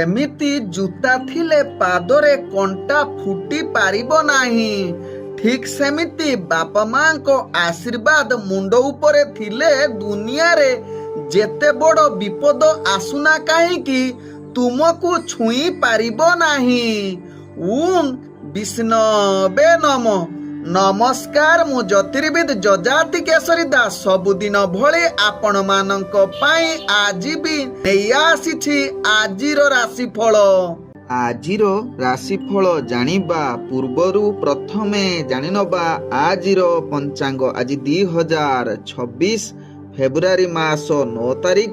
ଯେମିତି ଜୁତା ଥିଲେ ପାଦରେ କଣ୍ଟା ଫୁଟି ପାରିବ ନାହିଁ, ଠିକ୍ ସେମିତି ବାପା ମାଙ୍କ ଆଶୀର୍ବାଦ ମୁଣ୍ଡ ଉପରେ ଥିଲେ ଦୁନିଆରେ ଯେତେ ବଡ଼ ବିପଦ ଆସୁନା କାହିଁକି ତୁମକୁ ଛୁଇଁ ପାରିବ ନାହିଁ। ଓଁ ବିଷ୍ଣବେ ନମଃ। ନମସ୍କାର, ମୁଁ ଜ୍ୟୋତିର୍ବିଦ ଯଯାତି କେଶରୀ ଦାସ ସବୁଦିନ ଭଳି ଆପଣମାନଙ୍କ ପାଇଁ ଆଜି ବି ନେଇ ଆସିଛି ଆଜିର ରାଶିଫଳ। ଆଜିର ରାଶିଫଳ ଜାଣିବା ପୂର୍ବରୁ ପ୍ରଥମେ ଜାଣିନେବା ଆଜିର ପଞ୍ଚାଙ୍ଗ। ଆଜି 2026 ଫେବୃଆରୀ ମାସ 9 ତାରିଖ,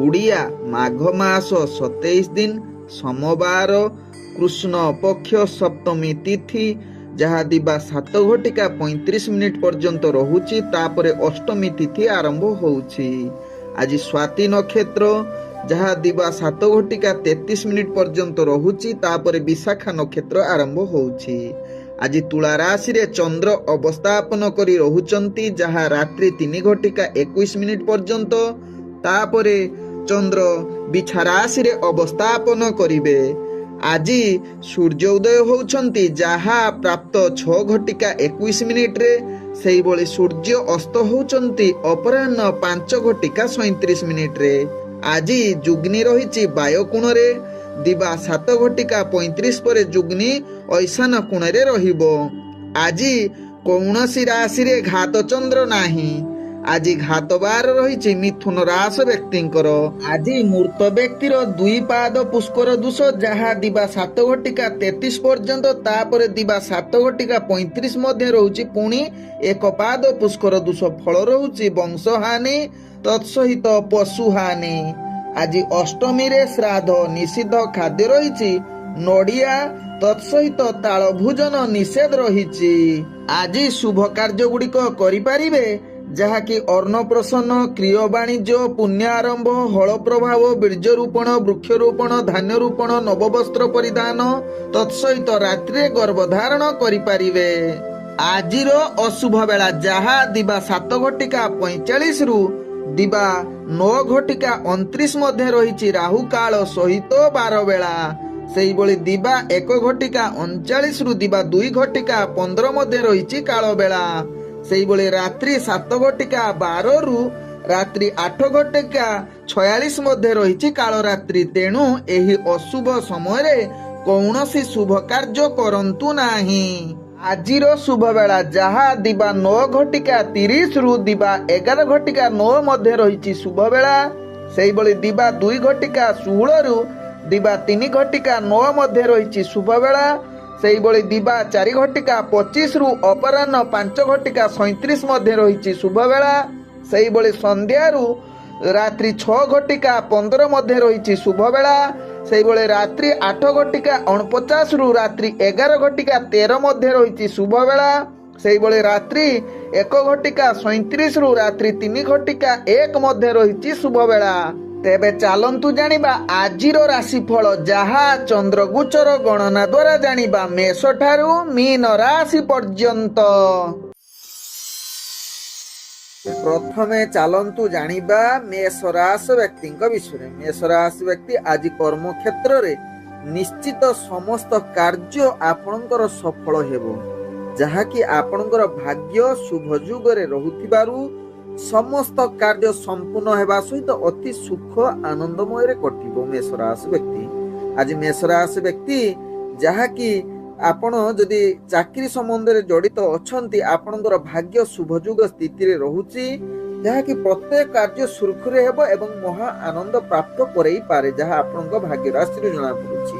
ଓଡ଼ିଆ ମାଘ ମାସ 27 ଦିନ, ସୋମବାର, କୃଷ୍ଣ ପକ୍ଷ ସପ୍ତମୀ ତିଥି, ଯାହା ଦିବା 7:35 ପର୍ଯ୍ୟନ୍ତ ରହୁଛି। ତାପରେ ଅଷ୍ଟମୀ ତିଥି ଆରମ୍ଭ ହେଉଛି। ଆଜି ସ୍ୱାତି ନକ୍ଷତ୍ର, ଯାହା ଦିବା 7:33 ପର୍ଯ୍ୟନ୍ତ ରହୁଛି। ତାପରେ ବିଶାଖା ନକ୍ଷତ୍ର ଆରମ୍ଭ ହେଉଛି। ଆଜି ତୁଳା ରାଶିରେ ଚନ୍ଦ୍ର ଅବସ୍ଥାପନ କରି ରହୁଛନ୍ତି, ଯାହା ରାତ୍ରି 3:21 ପର୍ଯ୍ୟନ୍ତ। ତାପରେ ଚନ୍ଦ୍ର ବିଛା ରାଶିରେ ଅବସ୍ଥାପନ କରିବେ। ଆଜି ସୂର୍ଯ୍ୟ ଉଦୟ ହେଉଛନ୍ତି, ଯାହା ପ୍ରାପ୍ତ 6:21। ସେହିଭଳି ସୂର୍ଯ୍ୟ ଅସ୍ତ ହେଉଛନ୍ତି ଅପରାହ୍ନ 5:37। ଆଜି ଯୁଗ୍ନି ରହିଛି ବାୟୁ କୋଣରେ, ଦିବା 7:35 ପରେ ଯୁଗ୍ନି ଐଶାନ କୋଣରେ ରହିବ। ଆଜି କୌଣସି ରାଶିରେ ଘାତ ଚନ୍ଦ୍ର ନାହିଁ। ଆଜି ଘାତ ବାର ରହିଛି ମିଥୁନ ରାଶି ବ୍ୟକ୍ତିଙ୍କର। ଆଜି ମୃତ ବ୍ୟକ୍ତିର 2 ପାଦ ପୁଷ୍କର ଦୋଷ, ଯାହା ଦିବା 7:33 ପର୍ଯ୍ୟନ୍ତ। ତାପରେ ଦିବା 7:35 ମଧ୍ୟ ରହୁଛି ପୁଣି 1 ପାଦ ପୁଷ୍କର ଦୋଷ। ଫଳ ରହୁଛି ବଂଶହାନି ତତ୍ସହିତ ପଶୁହାନି। ଆଜି ଅଷ୍ଟମୀରେ ଶ୍ରାଦ୍ଧ ନିଷିଦ୍ଧ ଖାଦ୍ୟ ରହିଛି, ନଡ଼ିଆ ତତ୍ସହିତ ତାଳ ଭୋଜନ ନିଷେଧ ରହିଛି। ଆଜି ଶୁଭ କାର୍ଯ୍ୟ ଗୁଡ଼ିକ କରିପାରିବେ, ଯାହାକି ଅନ୍ନପ୍ରସନ୍ନ, କ୍ରିୟ ବାଣିଜ୍ୟ, ପୁଣ୍ୟ ଆରମ୍ଭ, ହଳ ପ୍ରଭାବ, ବୀର୍ଯ୍ୟ ରୋପଣ, ବୃକ୍ଷରୋପଣ, ଧାନ୍ୟ ରୋପଣ, ନବବସ୍ତ୍ର ପରିଧାନ ତତ୍ସହିତ ରାତ୍ରିରେ ଗର୍ଭଧାରଣ କରିପାରିବେ। ଆଜିର ଅଶୁଭ ବେଳା, ଯାହା ଦିବା 7:45 ଦିବା 9:29 ମଧ୍ୟ ରହିଛି ରାହୁ କାଳ ସହିତ 12 ବେଳା। ସେହିଭଳି ଦିବା 1:39 ଦିବା 2:15 ମଧ୍ୟ ରହିଛି କାଳ ବେଳା। ସେହିଭଳି ରାତ୍ରି 7:12 ରାତ୍ରି 8:46 ମଧ୍ୟ ରହିଛି କାଳ ରାତ୍ରି। ତେଣୁ ଏହି ଅଶୁଭ ସମୟରେ କୌଣସି ଶୁଭ କାର୍ଯ୍ୟ କରନ୍ତୁ ନାହିଁ। ଆଜିର ଶୁଭ ବେଳା, ଯାହା ଦିବା 9:30 ଦିବା 11:09 ମଧ୍ୟ ରହିଛି ଶୁଭ ବେଳା। ସେହିଭଳି ଦିବା 2:16 ଦିବା 3:09 ମଧ୍ୟ ରହିଛି ଶୁଭ ବେଳା। ସେହିଭଳି ଦିବା 4:25 ଅପରାହ୍ନ 5:37 ମଧ୍ୟ ରହିଛି ଶୁଭ ବେଳା। ସେହିଭଳି ସନ୍ଧ୍ୟାରୁ ରାତ୍ରି 6:15 ମଧ୍ୟ ରହିଛି ଶୁଭ ବେଳା। ସେହିଭଳି ରାତ୍ରି 8:49 ରାତ୍ରି 11:13 ମଧ୍ୟ ରହିଛି ଶୁଭ ବେଳା। ସେହିଭଳି ରାତ୍ରି 1:37 ରାତ୍ରି 3:1 ମଧ୍ୟ ରହିଛି ଶୁଭ ବେଳା। ତେବେ ଚାଲନ୍ତୁ ଜାଣିବା ଆଜିର ରାଶିଫଳ, ଯାହା ଚନ୍ଦ୍ରଗୋଚର ଗଣନା ଦ୍ୱାରା ଜାଣିବା ମେଷ ଠାରୁ ମୀନ ରାଶି ପର୍ଯ୍ୟନ୍ତ। ପ୍ରଥମେ ଚାଲନ୍ତୁ ଜାଣିବା ମେଷ ରାଶି ବ୍ୟକ୍ତିଙ୍କ ବିଷୟରେ। ମେଷ ରାଶି ବ୍ୟକ୍ତି ଆଜି କର୍ମକ୍ଷେତ୍ରରେ ନିଶ୍ଚିତ ସମସ୍ତ କାର୍ଯ୍ୟ ଆପଣଙ୍କର ସଫଳ ହେବ, ଯାହାକି ଆପଣଙ୍କର ଭାଗ୍ୟ ଶୁଭ ଯୁଗରେ ରହୁଥିବାରୁ ସମସ୍ତ କାର୍ଯ୍ୟ ସମ୍ପୂର୍ଣ୍ଣ ହେବା ସହିତ ଅତି ସୁଖ ଆନନ୍ଦମୟରେ କଟିବ। ମେଷ ରାଶି ବ୍ୟକ୍ତି ଆଜି ମେଷ ରାଶି ବ୍ୟକ୍ତି, ଯାହାକି ଆପଣ ଯଦି ଚାକିରି ସମ୍ବନ୍ଧରେ ଜଡ଼ିତ ଅଛନ୍ତି, ଆପଣଙ୍କର ଭାଗ୍ୟ ଶୁଭ ଯୁଗ ସ୍ଥିତିରେ ରହୁଛି, ଯାହାକି ପ୍ରତ୍ୟେକ କାର୍ଯ୍ୟ ସୁରୁଖୁରୁରେ ହେବ ଏବଂ ମହା ଆନନ୍ଦ ପ୍ରାପ୍ତ କରେଇପାରେ, ଯାହା ଆପଣଙ୍କ ଭାଗ୍ୟ ରାଶିରୁ ଜଣାପଡ଼ୁଛି।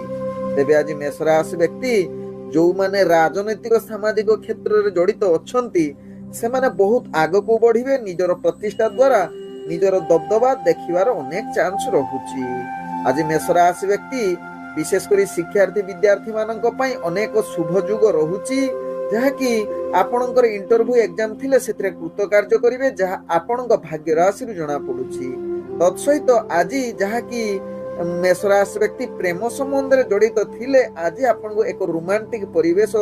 ତେବେ ଆଜି ମେଷ ରାଶି ବ୍ୟକ୍ତି ଯେଉଁମାନେ ରାଜନୈତିକ ସାମାଜିକ କ୍ଷେତ୍ରରେ ଜଡ଼ିତ ଅଛନ୍ତି, ସେମାନେ ବହୁତ ଆଗକୁ ବଢ଼ିବେ। ନିଜର ପ୍ରତିଷ୍ଠା ଦ୍ୱାରା ନିଜର ଦବଦବା ଦେଖିବାର ଅନେକ ଚାନ୍ସ ରହୁଛି। ଆଜି ମେଷ ରାଶି ବ୍ୟକ୍ତି ବିଶେଷ କରି ଶିକ୍ଷାର୍ଥୀ ବିଦ୍ୟାର୍ଥୀ ମାନଙ୍କ ପାଇଁ ଅନେକ ଶୁଭ ଯୁଗ ରହୁଛି, ଯାହାକି ଆପଣଙ୍କର ଇଣ୍ଟରଭ୍ୟୁ ଏକ୍ଜାମ ଥିଲେ ସେଥିରେ କୃତକାର୍ଯ୍ୟ କରିବେ, ଯାହା ଆପଣଙ୍କ ଭାଗ୍ୟ ରାଶିରୁ ଜଣାପଡ଼ୁଛି। ତତ୍ସହିତ ଆଜି ଯାହାକି ମେଷ ରାଶି ବ୍ୟକ୍ତି ପ୍ରେମ ସମ୍ବନ୍ଧରେ ଜଡ଼ିତ ଥିଲେ, ଆଜି ଆପଣଙ୍କୁ ଏକ ରୋମାଣ୍ଟିକ ପରିବେଶ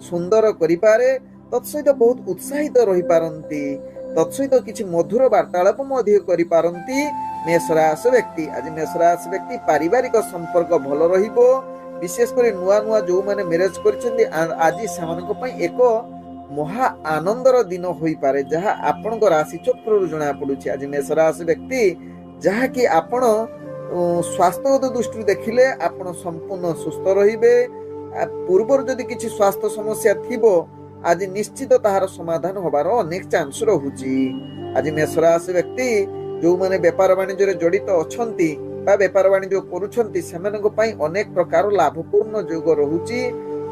ସୁନ୍ଦର କରିପାରେ। ତତ୍ସହିତ ବହୁତ ଉତ୍ସାହିତ ରହିପାରନ୍ତି। ତତ୍ସହିତ କିଛି ମଧୁର ବାର୍ତ୍ତାଳାପ ମଧ୍ୟ କରିପାରନ୍ତି, मेष राशि व्यक्ति आज मेष राशि व्यक्ति पारिवारिक संपर्क भल रहिबो विशेष कर नुआ नुआ जो माने मैरेज करछन्ती आज सेमानक पई एक महा आनंदर दिन होई पारे जहा आपन को राशि चक्रु जना पडुछि आज मेष राशि व्यक्ति जहा कि आपण स्वास्थ्यगत दृष्टि देखिले आपण संपूर्ण सुस्थ रहिबे पूर्वर जदि किछि स्वास्थ्य समस्या थिबो आज निश्चित ताहार समाधान होबार अनेक चांस रहुछि आज मेष राशि व्यक्ति जो माने व्यापार वाणिज्य जड़ित अछंती बा व्यापार वाणिज्य करूछंती सेमानक पई अनेक प्रकार लाभपूर्ण योग रहुछि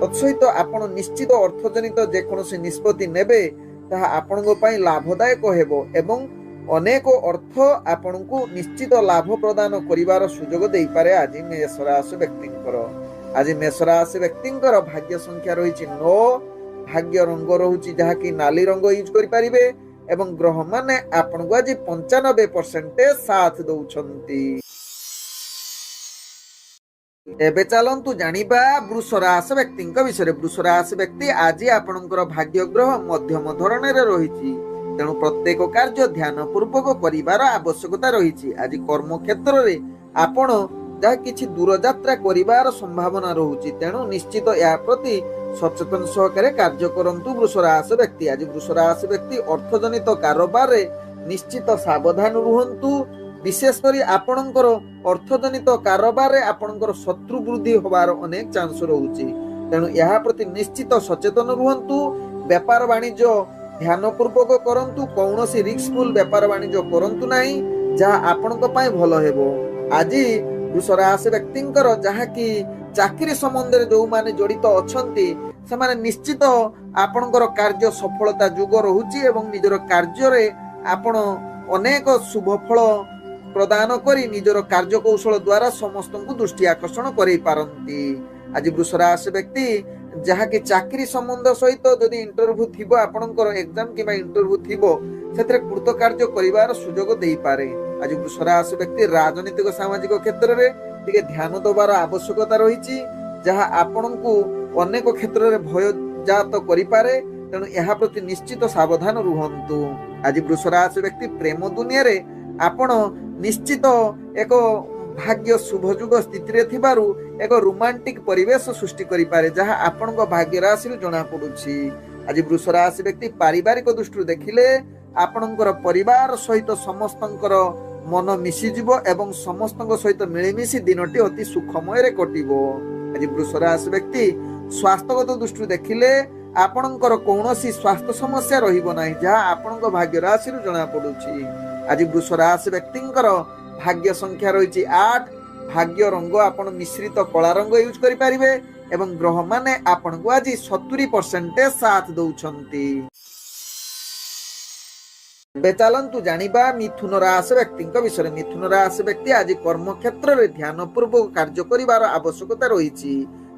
तत्सहित आपण निश्चित अर्थजनित जेकोसी निष्पत्ति नेबे ताहा आपणक पई लाभदायक हेबो एवं अनेक अर्थ आपणकु निश्चित लाभ प्रदान करिवार सुयोग देई पारे आज मेष राशि व्यक्तिंकर आज मेष राशि व्यक्तिंकर भाग्य संख्या रहिछि 9 भाग्य रंग रहुछि जहा कि नाली रंग यूज करि परिबे एवं ग्रह माने आपणकु आज 95% साथ दउछंती एबे चलंतु जानिबा वृष राशि व्यक्तिंक विषय वृष राशि व्यक्ति आज आपणकर भाग्य ग्रह मध्यम धरणेर रहिछि तेणु प्रत्येक कार्य ध्यान पूर्वक करिवार आवश्यकता रहिछि आज कर्म क्षेत्र रे आपण जहा किछि दूर यात्रा करिवार संभावना रहुछि तेणु निश्चित या प्रति सचेतन सहकारे कार्य करंतु वृष राशि व्यक्ति आज वृष राशि व्यक्ति अर्थजनित कारोबार रे निश्चित सावधान रुहंतु विशेष करी आपणकर अर्थजनित कारोबार रे आपणकर शत्रु वृद्धि होबार अनेक चांस रहुछि तेणु या प्रति निश्चित सचेतन रुहंतु व्यापार वाणिज्य ध्यान पूर्वक करंतु कौनसी रिस्कफुल व्यापार वाणिज्य करंतु नाही जहा आपणक पई भलो हेबो आज वृष राशि व्यक्तिंकर जहा कि चाकरी संबंध रे जो माने जड़ित अछंती से माने निश्चित आपणकर कार्य सफलता जुग रहुछि एवं निजर कार्य रे आपण अनेक शुभ फल प्रदान करी निजर कार्य कौशल द्वारा समस्त को दृष्टि आकर्षण करै पारंती आज वृष राशि व्यक्ति जहा कि चाकरी संबंध सहित जदि इंटरव्यू थिबो आपणकर एग्जाम किबा इंटरव्यू थिबो सेतरे कृत कार्य करिवार सुयोग देई पारे आज वृष राशि व्यक्ति राजनीतिक सामाजिक क्षेत्र रे टिके ध्यान देबार आवश्यकता रहिछि जहा आपणकु अनेक क्षेत्र रे भय जात करि पारे तेणु यहा प्रति निश्चित सावधान रुहंतु आज वृष राशि व्यक्ति प्रेम दुनिया रे आपण निश्चित एक भाग्य शुभजुग स्थिति रे थिबारु एक रोमांटिक परिवेश सृष्टि करि पारे जहा आपणक भाग्य राशि रे जणा पडुछि आज वृष राशि व्यक्ति पारिवारिक दृष्टि देखिले आपणकर परिवार सहित समस्तंकर मन मिसी जिवो एवं समस्तंक सहित मिलिमिशी दिनटी अति सुखमय रे कटिबो आज वृष राशि व्यक्ति स्वास्थ्यगत दृष्टि देखिले आपणकर कौनसी स्वास्थ्य समस्या रहिबो नाही जहा आपणक भाग्य राशि रे जणा पडुछि आज वृष राशि व्यक्तिंकर भाग्य संख्या रही 8 भाग्य रंग आपण मिश्रित कला रंग यूज करि परिबे एवं ग्रह माने आपण को आज 70% साथ दउछंती बेचालंतु जानिबा मिथुन राशि व्यक्तिंक विषय मिथुन राशि व्यक्ति आज कर्म क्षेत्र रे ध्यान पूर्वक कार्य करिवार आवश्यकता रहिछि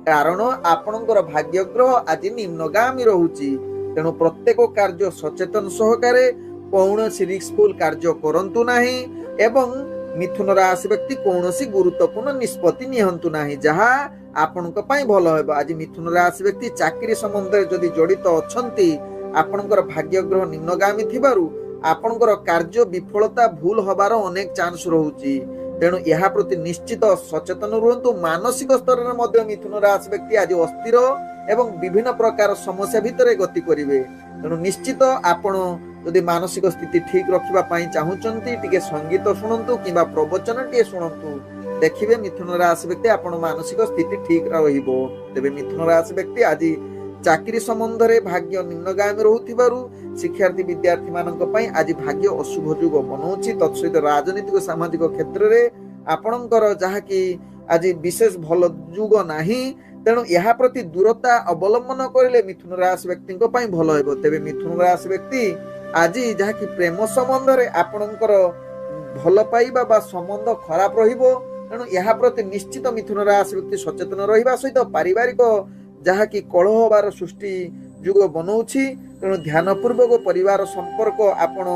कारण आपणकर भाग्य ग्रह आज निम्नगामी रहुछि तेणु प्रत्येक कार्य सचेतन सहकारे कौनसी रिस्कफुल कार्य करंतु नाही एवं मिथुन राशि व्यक्ति कौनसी गुरुत्वपूर्ण निष्पत्ति निहंतु नाही जहा आपणक पई भलो हेबो आज मिथुन राशि व्यक्ति चाकरी संबंध रे जदि जड़ित अछंती आपणकर भाग्य ग्रह निम्नगामी थिबारु आपणकर कार्य विफलता भूल होबार अनेक चांस रहुछि तेणु यहा प्रति निश्चित सचेतन रुहंतु मानसिक स्तर रे मध्य मिथुन राशि व्यक्ति आज अस्थिर एवं विभिन्न प्रकार समस्या भितरे गति करिवे तेणु निश्चित आपण यदि मानसिक स्थिति ठीक रखिबा पई चाहुचंती टिके संगीत सुनंतु किबा प्रवचन टिके सुनंतु देखिबे मिथुन राशि व्यक्ति आपण मानसिक स्थिति ठीक रहिबो तेबे मिथुन राशि व्यक्ति आज चाकरी संबंध रे भाग्य निम्नगामी रहुथिबारु शिक्षार्थी विद्यार्थी मानक पई आज भाग्य अशुभ जुग बनौछि तत्सहित राजनीतिक सामाजिक क्षेत्र रे आपणकर जहा कि आज विशेष भल जुग नाही तेणु यहा प्रति दूरता अवलंबन करिले मिथुन राशि व्यक्ति पई भल हेबो तेबे मिथुन राशि व्यक्ति आज जहा कि प्रेम संबंध रे आपणकर भल पाइबा बा संबंध खराब रहिबो तेणु यहा प्रति निश्चित मिथुन राशि व्यक्ति सचेतन रहिबा सहित पारिवारिक जहा कि कलह होबार सृष्टि जुग बनौछि तेणु ध्यान पूर्वक परिवार संपर्क आपण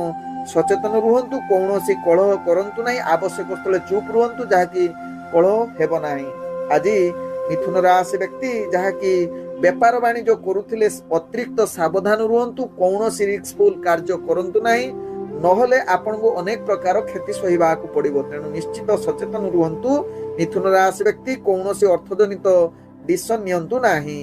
सचेतन रुहंतु कौनसी कलह करंतु नाही आवश्यक स्थले चुप रुहंतु जहा कि कलह हेबो नाही आज मिथुन राशि व्यक्ति जहा कि व्यापार वाणिज्य करुथिले अतिरिक्त सावधान रुहंतु कौनसी रिस्कफुल कार्य करंतु नाही নহলে ଆପଣଙ୍କୁ ଅନେକ ପ୍ରକାର କ୍ଷତି ସହିବାକୁ ପଡିବ। ତେଣୁ ନିଶ୍ଚିତ ସଚେତନ ରୁହନ୍ତୁ। ମିଥୁନ ରାଶି ବ୍ୟକ୍ତି କୌଣସି ଅର୍ଥଜନିତ ଡିସିସନ ନିଅନ୍ତୁ ନାହିଁ।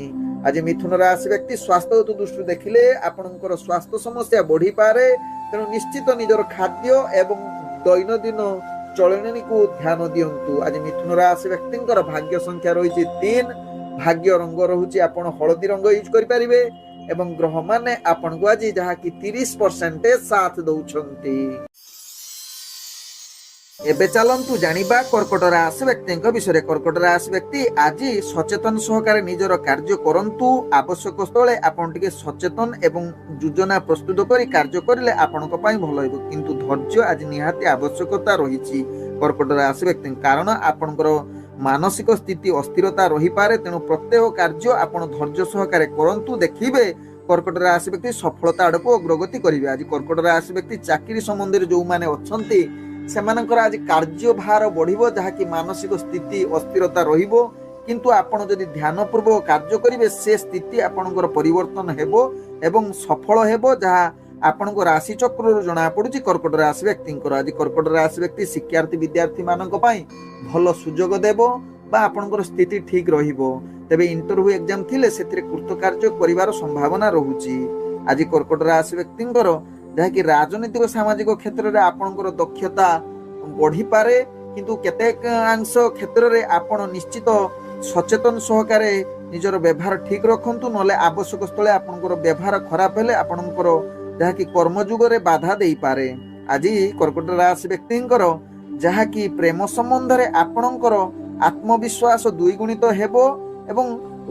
ଆଜି ମିଥୁନ ରାଶି ବ୍ୟକ୍ତି ସ୍ୱାସ୍ଥ୍ୟଗତ ଦୃଷ୍ଟିରୁ ଦେଖିଲେ ଆପଣଙ୍କର ସ୍ୱାସ୍ଥ୍ୟ ସମସ୍ୟା ବଢିପାରେ। ତେଣୁ ନିଶ୍ଚିତ ନିଜର ଖାଦ୍ୟ ଏବଂ ଦୈନନ୍ଦିନ ଚଳଣିକୁ ଧ୍ୟାନ ଦିଅନ୍ତୁ। ଆଜି ମିଥୁନ ରାଶି ବ୍ୟକ୍ତିଙ୍କର ଭାଗ୍ୟ ସଂଖ୍ୟା ରହିଛି 3। ଭାଗ୍ୟ ରଙ୍ଗ ରହୁଛି ଆପଣ ହଳଦୀ ରଙ୍ଗ ୟୁଜ କରିପାରିବେ ଏବଂ ଗ୍ରହମାନେ ଆପଣଙ୍କୁ ଆଜି ଯାହାକି 30% ସାଥ ଦଉଛନ୍ତି। ଏବେ ଚାଲନ୍ତୁ ଜାଣିବା କର୍କଟ ରାଶି ବ୍ୟକ୍ତିଙ୍କ ବିଷୟରେ। କର୍କଟ ରାଶି ବ୍ୟକ୍ତି ଆଜି ସଚେତନ ସହକାରେ ନିଜର କାର୍ଯ୍ୟ କରନ୍ତୁ। ଆବଶ୍ୟକ ସ୍ଥଳେ ଆପଣ ଟିକେ ସଚେତନ ଏବଂ ଯୋଜନା ପ୍ରସ୍ତୁତ କରି କାର୍ଯ୍ୟ କରିଲେ ଆପଣଙ୍କ ପାଇଁ ଭଲ ହେବ। କିନ୍ତୁ ଧୈର୍ଯ୍ୟ ଆଜି ନିହାତି ଆବଶ୍ୟକତା ରହିଛି କର୍କଟ ରାଶି ବ୍ୟକ୍ତି, କାରଣ ଆପଣଙ୍କର ମାନସିକ ସ୍ଥିତି ଅସ୍ଥିରତା ରହିପାରେ। ତେଣୁ ପ୍ରତ୍ୟେକ କାର୍ଯ୍ୟ ଆପଣ ଧୈର୍ଯ୍ୟ ସହକାରେ କରନ୍ତୁ, ଦେଖିବେ କର୍କଟ ରାଶି ବ୍ୟକ୍ତି ସଫଳତା ଆଡକୁ ଅଗ୍ରଗତି କରିବେ। ଆଜି କର୍କଟ ରାଶି ବ୍ୟକ୍ତି ଚାକିରି ସମ୍ବନ୍ଧରେ ଯୋଉମାନେ ଅଛନ୍ତି ସେମାନଙ୍କର ଆଜି କାର୍ଯ୍ୟଭାର ବଢିବ, ଯାହାକି ମାନସିକ ସ୍ଥିତି ଅସ୍ଥିରତା ରହିବ। କିନ୍ତୁ ଆପଣ ଯଦି ଧ୍ୟାନ ପୂର୍ବକ କାର୍ଯ୍ୟ କରିବେ ସେ ସ୍ଥିତି ଆପଣଙ୍କର ପରିବର୍ତ୍ତନ ହେବ ଏବଂ ସଫଳ ହେବ, ଯାହା ଆପଣଙ୍କ ରାଶି ଚକ୍ରରୁ ଜଣା ପଡୁଛି କର୍କଟ ରାଶି ବ୍ୟକ୍ତିଙ୍କର। ଆଜି କର୍କଟ ରାଶି ବ୍ୟକ୍ତି ଶିକ୍ଷାର୍ଥୀ ବିଦ୍ୟାର୍ଥୀ ମାନଙ୍କ ପାଇଁ ଭଲ ସୁଯୋଗ ଦେବ ବା ଆପଣଙ୍କର ସ୍ଥିତି ଠିକ ରହିବ। ତେବେ ଇଣ୍ଟରଭ୍ୟୁ ଏକ୍ଜାମ ଥିଲେ ସେଥିରେ କୃତକାର୍ଯ୍ୟ କରିବାର ସମ୍ଭାବନା ରହୁଛି। ଆଜି କର୍କଟ ରାଶି ବ୍ୟକ୍ତିଙ୍କର ଯାହାକି ରାଜନୈତିକ ସାମାଜିକ କ୍ଷେତ୍ରରେ ଆପଣଙ୍କର ଦକ୍ଷତା ବଢିପାରେ, କିନ୍ତୁ କେତେକାଂଶ କ୍ଷେତ୍ରରେ ଆପଣ ନିଶ୍ଚିତ ସଚେତନ ସହକାରେ ନିଜର ବ୍ୟବହାର ଠିକ ରଖନ୍ତୁ, ନହେଲେ ଆବଶ୍ୟକ ସ୍ଥଳେ ଆପଣଙ୍କର ବ୍ୟବହାର ଖରାପ ହେଲେ ଆପଣଙ୍କର ଯାହାକି କର୍ମଯୁଗରେ ବାଧା ଦେଇପାରେ। ଆଜି କର୍କଟ ରାଶି ବ୍ୟକ୍ତିଙ୍କର ଯାହାକି ପ୍ରେମ ସମ୍ବନ୍ଧରେ ଆପଣଙ୍କର ଆତ୍ମବିଶ୍ୱାସ ଦ୍ୱିଗୁଣିତ ହେବ ଏବଂ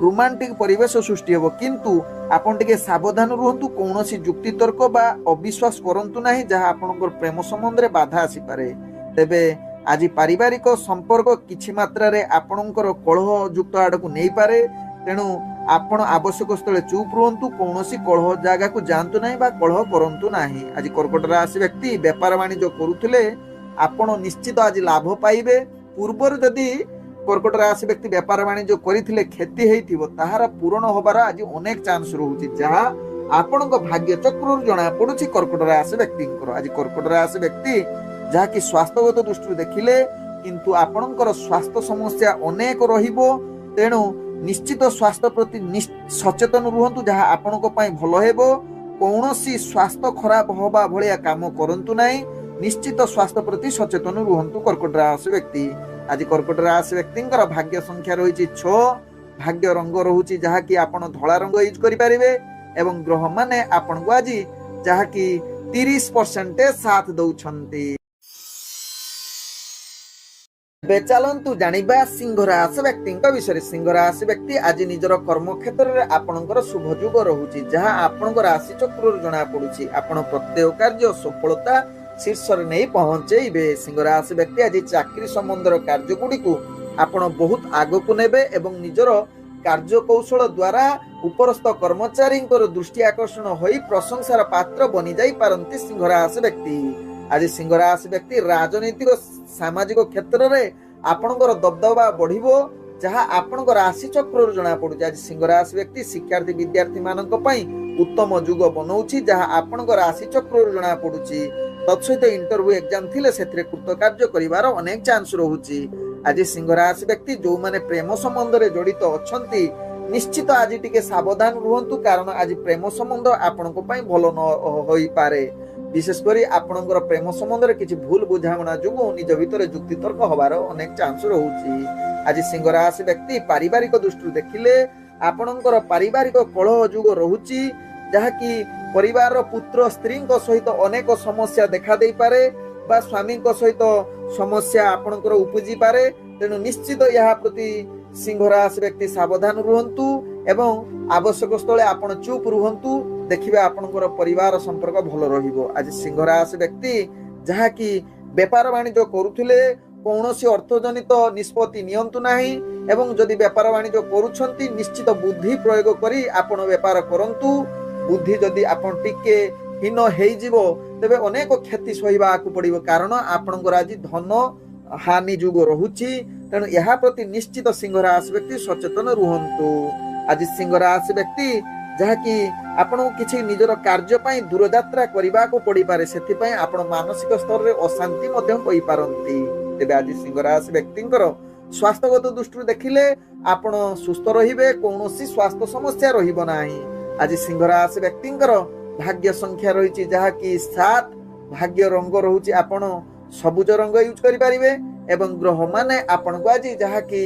ରୋମାଣ୍ଟିକ ପରିବେଶ ସୃଷ୍ଟି ହେବ। କିନ୍ତୁ ଆପଣ ଟିକେ ସାବଧାନ ରୁହନ୍ତୁ, କୌଣସି ଯୁକ୍ତି ତର୍କ ବା ଅବିଶ୍ୱାସ କରନ୍ତୁ ନାହିଁ, ଯାହା ଆପଣଙ୍କର ପ୍ରେମ ସମ୍ବନ୍ଧରେ ବାଧା ଆସିପାରେ। ତେବେ ଆଜି ପାରିବାରିକ ସମ୍ପର୍କ କିଛି ମାତ୍ରାରେ ଆପଣଙ୍କର କଳହ ଯୁକ୍ତ ଆଡକୁ ନେଇପାରେ। ତେଣୁ ଆପଣ ଆବଶ୍ୟକ ସ୍ଥଳେ ଚୁପ୍ ରୁହନ୍ତୁ, କୌଣସି କଳହ ଜାଗାକୁ ଯାଆନ୍ତୁ ନାହିଁ ବା କଳହ କରନ୍ତୁ ନାହିଁ। ଆଜି କର୍କଟ ରାଶି ବ୍ୟକ୍ତି ବେପାର ବାଣିଜ୍ୟ କରୁଥିଲେ ଆପଣ ନିଶ୍ଚିତ ଆଜି ଲାଭ ପାଇବେ। ପୂର୍ବରୁ ଯଦି କର୍କଟ ରାଶି ବ୍ୟକ୍ତି ବେପାର ବାଣିଜ୍ୟ କରିଥିଲେ କ୍ଷତି ହେଇଥିବ, ତାହାର ପୂରଣ ହବାର ଆଜି ଅନେକ ଚାନ୍ସ ରହୁଛି, ଯାହା ଆପଣଙ୍କ ଭାଗ୍ୟ ଚକ୍ରରୁ ଜଣା ପଡୁଛି କର୍କଟ ରାଶି ବ୍ୟକ୍ତିଙ୍କର। ଆଜି କର୍କଟ ରାଶି ବ୍ୟକ୍ତି ଯାହାକି ସ୍ୱାସ୍ଥ୍ୟଗତ ଦୃଷ୍ଟିରୁ ଦେଖିଲେ କିନ୍ତୁ ଆପଣଙ୍କର ସ୍ୱାସ୍ଥ୍ୟ ସମସ୍ୟା ଅନେକ ରହିବ। ତେଣୁ ନିଶ୍ଚିତ ସ୍ୱାସ୍ଥ୍ୟ ପ୍ରତି ସଚେତନ ରୁହନ୍ତୁ, ଯାହା ଆପଣଙ୍କ ପାଇଁ ଭଲ ହେବ। କୌଣସି ସ୍ୱାସ୍ଥ୍ୟ ଖରାପ ହବା ଭଳିଆ କାମ କରନ୍ତୁ ନାହିଁ। ନିଶ୍ଚିତ ସ୍ୱାସ୍ଥ୍ୟ ପ୍ରତି ସଚେତନ ରୁହନ୍ତୁ କର୍କଟ ରାଶି ବ୍ୟକ୍ତି। ଆଜି କର୍କଟ ରାଶି ବ୍ୟକ୍ତିଙ୍କର ଭାଗ୍ୟ ସଂଖ୍ୟା ରହିଛି 6। ଭାଗ୍ୟ ରଙ୍ଗ ରହୁଛି ଯାହାକି ଆପଣ ଧଳା ରଙ୍ଗ ୟୁଜ କରିପାରିବେ ଏବଂ ଗ୍ରହମାନେ ଆପଣଙ୍କୁ ଆଜି ଯାହାକି 30% ସାଥ ଦଉଛନ୍ତି। ଏବେ ଚାଲନ୍ତୁ ଜାଣିବା ସିଂହ ରାଶି ବ୍ୟକ୍ତିଙ୍କ ବିଷୟରେ। ସିଂହ ରାଶି ବ୍ୟକ୍ତି ଆଜି ନିଜର କର୍ମକ୍ଷେତ୍ରରେ ଆପଣଙ୍କର ଶୁଭ ଯୁଗ ରହୁଛି, ଯାହା ଆପଣଙ୍କ ରାଶି ଚକ୍ରରୁ ଜଣା ପଡୁଛି। ଆପଣ ପ୍ରତ୍ୟେକ କାର୍ଯ୍ୟ ସଫଳତା ଶୀର୍ଷରେ ନେଇ ପହଞ୍ଚେଇବେ। ସିଂହ ରାଶି ବ୍ୟକ୍ତି ଆଜି ଚାକିରି ସମ୍ବନ୍ଧର କାର୍ଯ୍ୟଗୁଡ଼ିକୁ ଆପଣ ବହୁତ ଆଗକୁ ନେବେ ଏବଂ ନିଜର କାର୍ଯ୍ୟ କୌଶଳ ଦ୍ୱାରା ଉପରସ୍ଥ କର୍ମଚାରୀଙ୍କର ଦୃଷ୍ଟି ଆକର୍ଷଣ ହୋଇ ପ୍ରଶଂସାର ପାତ୍ର ବନି ଯାଇ ପାରନ୍ତି ସିଂହ ରାଶି ବ୍ୟକ୍ତି। ଆଜି ସିଂହ ରାଶି ବ୍ୟକ୍ତି ରାଜନୈତିକ ସାମାଜିକ କ୍ଷେତ୍ରରେ ଆପଣଙ୍କର ଦବଦବା ବଢିବ, ଯାହା ଆପଣଙ୍କ ରାଶି ଚକ୍ରରୁ ଜଣା ପଡୁଛି। ଆଜି ସିଂହ ରାଶି ବ୍ୟକ୍ତି ଶିକ୍ଷାର୍ଥୀ ବିଦ୍ୟାର୍ଥୀ ମାନଙ୍କ ପାଇଁ ଉତ୍ତମ ଯୁଗ ବନଉଛି, ଯାହା ଆପଣଙ୍କ ରାଶି ଚକ୍ରରୁ ଜଣା ପଡୁଛି। ତତ୍ସହିତ ଇଣ୍ଟରଭ୍ୟୁ ଏକ୍ଜାମ ଥିଲେ ସେଥିରେ କୃତକାର୍ଯ୍ୟ କରିବାର ଅନେକ ଚାନ୍ସ ରହୁଛି। ଆଜି ସିଂହ ରାଶି ବ୍ୟକ୍ତି ଯୋଉମାନେ ପ୍ରେମ ସମ୍ବନ୍ଧରେ ଜଡିତ ଅଛନ୍ତି ନିଶ୍ଚିତ ଆଜି ଟିକେ ସାବଧାନ ରୁହନ୍ତୁ, କାରଣ ଆଜି ପ୍ରେମ ସମ୍ବନ୍ଧ ଆପଣଙ୍କ ପାଇଁ ଭଲ ନ ହୋଇପାରେ। ବିଶେଷ କରି ଆପଣଙ୍କର ପ୍ରେମ ସମ୍ବନ୍ଧରେ କିଛି ଭୁଲ ବୁଝାମଣା ଯୋଗୁଁ ନିଜ ଭିତରେ ଯୁକ୍ତିତର୍କ ହବାର ଅନେକ ଚାନ୍ସ ରହୁଛି। ଆଜି ସିଂହ ରାଶି ବ୍ୟକ୍ତି ପାରିବାରିକ ଦୃଷ୍ଟିରୁ ଦେଖିଲେ ଆପଣଙ୍କର ପାରିବାରିକ କଳହ ଯୁଗ ରହୁଛି, ଯାହାକି ପରିବାରର ପୁତ୍ର ସ୍ତ୍ରୀଙ୍କ ସହିତ ଅନେକ ସମସ୍ୟା ଦେଖା ଦେଇପାରେ ବା ସ୍ୱାମୀଙ୍କ ସହିତ ସମସ୍ୟା ଆପଣଙ୍କର ଉପୁଜିପାରେ। ତେଣୁ ନିଶ୍ଚିତ ଏହା ପ୍ରତି ସିଂହ ରାଶି ବ୍ୟକ୍ତି ସାବଧାନ ରୁହନ୍ତୁ ଏବଂ ଆବଶ୍ୟକ ସ୍ଥଳେ ଆପଣ ଚୁପ୍ ରୁହନ୍ତୁ, ଦେଖିବେ ଆପଣଙ୍କର ପରିବାର ସମ୍ପର୍କ ଭଲ ରହିବ। ଆଜି ସିଂହ ରାଶି ବ୍ୟକ୍ତି ଯାହାକି ବେପାର ବାଣିଜ୍ୟ କରୁଥିଲେ କୌଣସି ଅର୍ଥଜନିତ ନିଷ୍ପତ୍ତି ନିଅନ୍ତୁ ନାହିଁ ଏବଂ ଯଦି ବେପାର ବାଣିଜ୍ୟ କରୁଛନ୍ତି ନିଶ୍ଚିତ ବୁଦ୍ଧି ପ୍ରୟୋଗ କରି ଆପଣ ବେପାର କରନ୍ତୁ। ବୁଦ୍ଧି ଯଦି ଆପଣ ଟିକେ ହୀନ ହେଇଯିବ ତେବେ ଅନେକ କ୍ଷତି ସହିବାକୁ ପଡିବ, କାରଣ ଆପଣଙ୍କର ଆଜି ଧନ ହାନି ଯୁଗ ରହୁଛି। ତେଣୁ ଏହା ପ୍ରତି ନିଶ୍ଚିତ ସିଂହ ରାଶି ବ୍ୟକ୍ତି ସଚେତନ ରୁହନ୍ତୁ। ଆଜି ସିଂହ ରାଶି ବ୍ୟକ୍ତି ଯାହାକି ଆପଣଙ୍କୁ କିଛି ନିଜର କାର୍ଯ୍ୟ ପାଇଁ ଦୂରଯାତ୍ରା କରିବାକୁ ପଡ଼ିପାରେ, ସେଥିପାଇଁ ଆପଣ ମାନସିକ ସ୍ତରରେ ଅଶାନ୍ତି ମଧ୍ୟ ହୋଇପାରନ୍ତି। ତେବେ ଆଜି ସିଂହ ରାଶି ବ୍ୟକ୍ତିଙ୍କର ସ୍ୱାସ୍ଥ୍ୟଗତ ଦୃଷ୍ଟିରୁ ଦେଖିଲେ ଆପଣ ସୁସ୍ଥ ରହିବେ, କୌଣସି ସ୍ୱାସ୍ଥ୍ୟ ସମସ୍ୟା ରହିବ ନାହିଁ। ଆଜି ସିଂହ ରାଶି ବ୍ୟକ୍ତିଙ୍କର ଭାଗ୍ୟ ସଂଖ୍ୟା ରହିଛି ଯାହାକି 7, ଭାଗ୍ୟ ରଙ୍ଗ ରହୁଛି ଆପଣ ସବୁଜ ରଙ୍ଗ ୟୁଜ୍ କରିପାରିବେ ଏବଂ ଗ୍ରହମାନେ ଆପଣଙ୍କୁ ଆଜି ଯାହାକି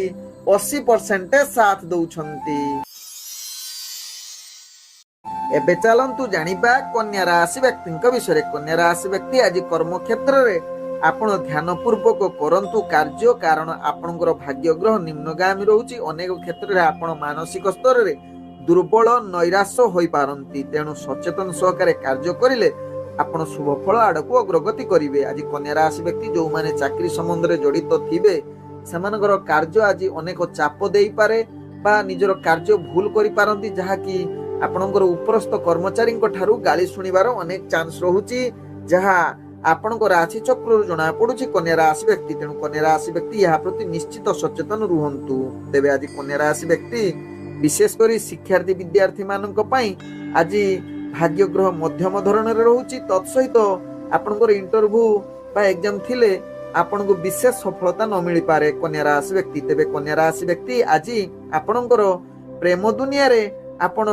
80% ସାଥ ଦଉଛନ୍ତି। ଏବେ ଚାଲନ୍ତୁ ଜାଣିବା କନ୍ୟା ରାଶି ବ୍ୟକ୍ତିଙ୍କ ବିଷୟରେ। କନ୍ୟା ରାଶି ବ୍ୟକ୍ତି ଆଜି କର୍ମକ୍ଷେତ୍ରରେ ଆପଣ ଧ୍ୟାନ ପୂର୍ବକ କରନ୍ତୁ କାର୍ଯ୍ୟ, କାରଣ ଆପଣଙ୍କର ଭାଗ୍ୟ ଗ୍ରହ ନିମ୍ନଗାମୀ ରହୁଛି। ଅନେକ କ୍ଷେତ୍ରରେ ଆପଣ ମାନସିକ ସ୍ତରରେ ଦୁର୍ବଳ ନୈରାଶ୍ୟ ହୋଇପାରନ୍ତି, ତେଣୁ ସଚେତନ ସହକାରେ କାର୍ଯ୍ୟ କରିଲେ ଆପଣ ଶୁଭ ଫଳ ଆଡ଼କୁ ଅଗ୍ରଗତି କରିବେ। ଆଜି କନ୍ୟା ରାଶି ବ୍ୟକ୍ତି ଯେଉଁମାନେ ଚାକିରି ସମ୍ବନ୍ଧରେ ଜଡ଼ିତ ଥିବେ ସେମାନଙ୍କର କାର୍ଯ୍ୟ ଆଜି ଅନେକ ଚାପ ଦେଇପାରେ ବା ନିଜର କାର୍ଯ୍ୟ ଭୁଲ କରିପାରନ୍ତି, ଯାହାକି ଆପଣଙ୍କର ଉପରସ୍ଥ କର୍ମଚାରୀଙ୍କ ଠାରୁ ଗାଳି ଶୁଣିବାର ଅନେକ ଚାନ୍ସ ରହୁଛି, ଯାହା ଆପଣଙ୍କ ରାଶି ଚକ୍ରରୁ ଜଣା ପଡୁଛି କନ୍ୟା ରାଶି ବ୍ୟକ୍ତି। ତେଣୁ କନ୍ୟା ରାଶି ବ୍ୟକ୍ତି ଏହା ପ୍ରତି ନିଶ୍ଚିତ ସଚେତନ ରୁହନ୍ତୁ। ତେବେ ଆଜି କନ୍ୟା ରାଶି ବ୍ୟକ୍ତି ବିଶେଷ କରି ଶିକ୍ଷାର୍ଥୀ ବିଦ୍ୟାର୍ଥୀ ମାନଙ୍କ ପାଇଁ ଆଜି ଭାଗ୍ୟ ଗ୍ରହ ମଧ୍ୟମ ଧରଣରେ ରହୁଛି। ତତ୍ସହିତ ଆପଣଙ୍କର ଇଣ୍ଟରଭ୍ୟୁ ବା ଏକ୍ଜାମ ଥିଲେ ଆପଣଙ୍କୁ ବିଶେଷ ସଫଳତା ନ ମିଳିପାରେ କନ୍ୟା ରାଶି ବ୍ୟକ୍ତି। ତେବେ କନ୍ୟା ରାଶି ବ୍ୟକ୍ତି ଆଜି ଆପଣଙ୍କର ପ୍ରେମ ଦୁନିଆରେ ଆପଣ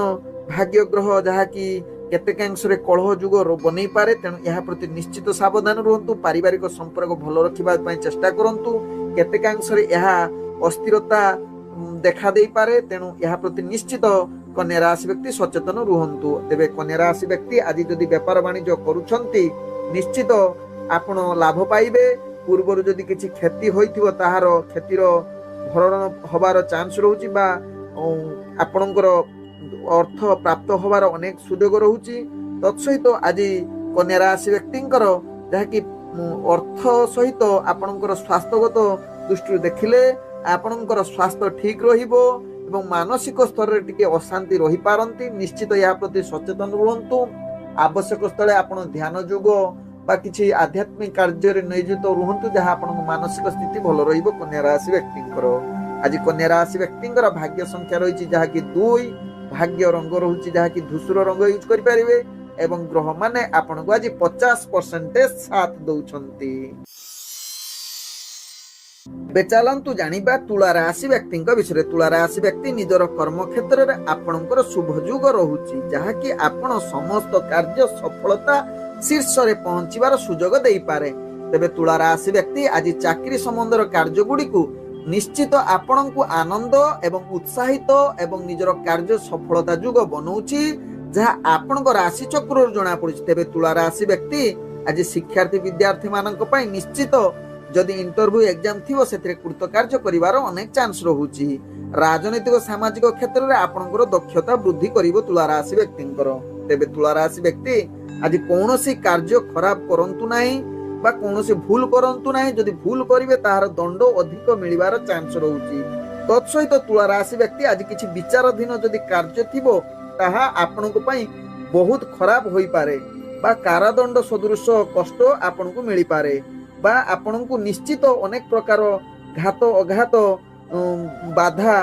ଭାଗ୍ୟ ଗ୍ରହ ଯାହାକି କେତେକାଂଶରେ କଳହ ଯୁଗ ବନେଇ ପାରେ, ତେଣୁ ଏହା ପ୍ରତି ନିଶ୍ଚିତ ସାବଧାନ ରୁହନ୍ତୁ। ପାରିବାରିକ ସମ୍ପର୍କ ଭଲ ରଖିବା ପାଇଁ ଚେଷ୍ଟା କରନ୍ତୁ। କେତେକାଂଶରେ ଏହା ଅସ୍ଥିରତା ଦେଖା ଦେଇପାରେ, ତେଣୁ ଏହା ପ୍ରତି ନିଶ୍ଚିତ କନ୍ୟା ରାଶି ବ୍ୟକ୍ତି ସଚେତନ ରୁହନ୍ତୁ। ତେବେ କନ୍ୟା ରାଶି ବ୍ୟକ୍ତି ଆଜି ଯଦି ବେପାର ବାଣିଜ୍ୟ କରୁଛନ୍ତି ନିଶ୍ଚିତ ଆପଣ ଲାଭ ପାଇବେ। ପୂର୍ବରୁ ଯଦି କିଛି କ୍ଷତି ହୋଇଥିବ ତାହାର କ୍ଷତିର ଭରଣ ହବାର ଚାନ୍ସ ରହୁଛି ବା ଆପଣଙ୍କର ଅର୍ଥ ପ୍ରାପ୍ତ ହବାର ଅନେକ ସୁଯୋଗ ରହୁଛି। ତତ୍ସହିତ ଆଜି କନ୍ୟା ରାଶି ବ୍ୟକ୍ତିଙ୍କର ଯାହାକି ଅର୍ଥ ସହିତ ଆପଣଙ୍କର ସ୍ୱାସ୍ଥ୍ୟଗତ ଦୃଷ୍ଟିରୁ ଦେଖିଲେ ଆପଣଙ୍କର ସ୍ୱାସ୍ଥ୍ୟ ଠିକ ରହିବ ଏବଂ ମାନସିକ ସ୍ତରରେ ଟିକେ ଅଶାନ୍ତି ରହିପାରନ୍ତି। ନିଶ୍ଚିତ ଏହା ପ୍ରତି ସଚେତନ ରୁହନ୍ତୁ। ଆବଶ୍ୟକ ସ୍ଥଳେ ଆପଣ ଧ୍ୟାନ ଯୋଗ ବା କିଛି ଆଧ୍ୟାତ୍ମିକ କାର୍ଯ୍ୟରେ ନିୟୋଜିତ ରୁହନ୍ତୁ, ଯାହା ଆପଣଙ୍କ ମାନସିକ ସ୍ଥିତି ଭଲ ରହିବ କନ୍ୟା ରାଶି ବ୍ୟକ୍ତିଙ୍କର। ଆଜି କନ୍ୟା ରାଶି ବ୍ୟକ୍ତିଙ୍କର ଭାଗ୍ୟ ସଂଖ୍ୟା ରହିଛି ଯାହାକି 2, ଭାଗ୍ୟ ରଙ୍ଗ ରହୁଛି ଯାହାକି ଧୂସର ରଙ୍ଗ ୟୁଜ୍ କରିପାରିବେ ଏବଂ ଗ୍ରହମାନେ ଆପଣଙ୍କୁ ଆଜି 50% ସାଥ ଦଉଛନ୍ତି। ଏବେ ଚାଲନ୍ତୁ ଜାଣିବା ତୁଳା ରାଶି ବ୍ୟକ୍ତିଙ୍କ ବିଷୟରେ। ତୁଳା ରାଶି ବ୍ୟକ୍ତି ନିଜର କର୍ମକ୍ଷେତ୍ରରେ ଆପଣଙ୍କର ଶୁଭ ଯୁଗ ରହୁଛି, ଯାହାକି ଆପଣ ସମସ୍ତ କାର୍ଯ୍ୟ ସଫଳତା ଶୀର୍ଷରେ ପହଞ୍ଚିବାର ସୁଯୋଗ ଦେଇପାରେ। ତେବେ ତୁଳା ରାଶି ବ୍ୟକ୍ତି ଆଜି ଚାକିରି ସମ୍ବନ୍ଧର କାର୍ଯ୍ୟ ଗୁଡ଼ିକୁ ନିଶ୍ଚିତ ଆପଣଙ୍କୁ ଆନନ୍ଦ ଏବଂ ଉତ୍ସାହିତ ଏବଂ ନିଜର କାର୍ଯ୍ୟ ସଫଳତା ଯୁଗ ବନଉଛି, ଯାହା ଆପଣଙ୍କ ରାଶି ଚକ୍ରରୁ ଜଣା ପଡୁଛି। ତେବେ ତୁଳା ରାଶି ବ୍ୟକ୍ତି ଆଜି ଶିକ୍ଷାର୍ଥୀ ବିଦ୍ୟାର୍ଥୀ ମାନଙ୍କ ପାଇଁ ନିଶ୍ଚିତ ଯଦି ଇଣ୍ଟରଭ୍ୟୁ ଏକ୍ଜାମ ଥିବ ସେଥିରେ କୃତକାର୍ଯ୍ୟ କରିବାର ଅନେକ ଚାନ୍ସ ରହୁଛି। ରାଜନୈତିକ ସାମାଜିକ କ୍ଷେତ୍ରରେ ଆପଣଙ୍କର ଦକ୍ଷତା ବୃଦ୍ଧି କରିବ ତୁଳା ରାଶି ବ୍ୟକ୍ତିଙ୍କର। ତେବେ ତୁଳା ରାଶି ବ୍ୟକ୍ତି ଆଜି କୌଣସି କାର୍ଯ୍ୟ ଖରାପ କରନ୍ତୁ ନାହିଁ ବା କୌଣସି ଭୁଲ କରନ୍ତୁ ନାହିଁ। ଯଦି ଭୁଲ କରିବେ ତାହାର ଦଣ୍ଡ ଅଧିକ ମିଳିବାର ଚାନ୍ସ ରହୁଛି। ତତ୍ସହିତ ତୁଳା ରାଶି ବ୍ୟକ୍ତି ଆଜି କିଛି ବିଚାରାଧୀନ ଯଦି କାର୍ଯ୍ୟ ଥିବ ତାହା ଆପଣଙ୍କ ପାଇଁ ବହୁତ ଖରାପ ହୋଇପାରେ ବା କାରାଦଣ୍ଡ ସଦୃଶ କଷ୍ଟ ଆପଣଙ୍କୁ ମିଳିପାରେ ବା ଆପଣଙ୍କୁ ନିଶ୍ଚିତ ଅନେକ ପ୍ରକାର ଘାତ ଅଘାତ ବାଧା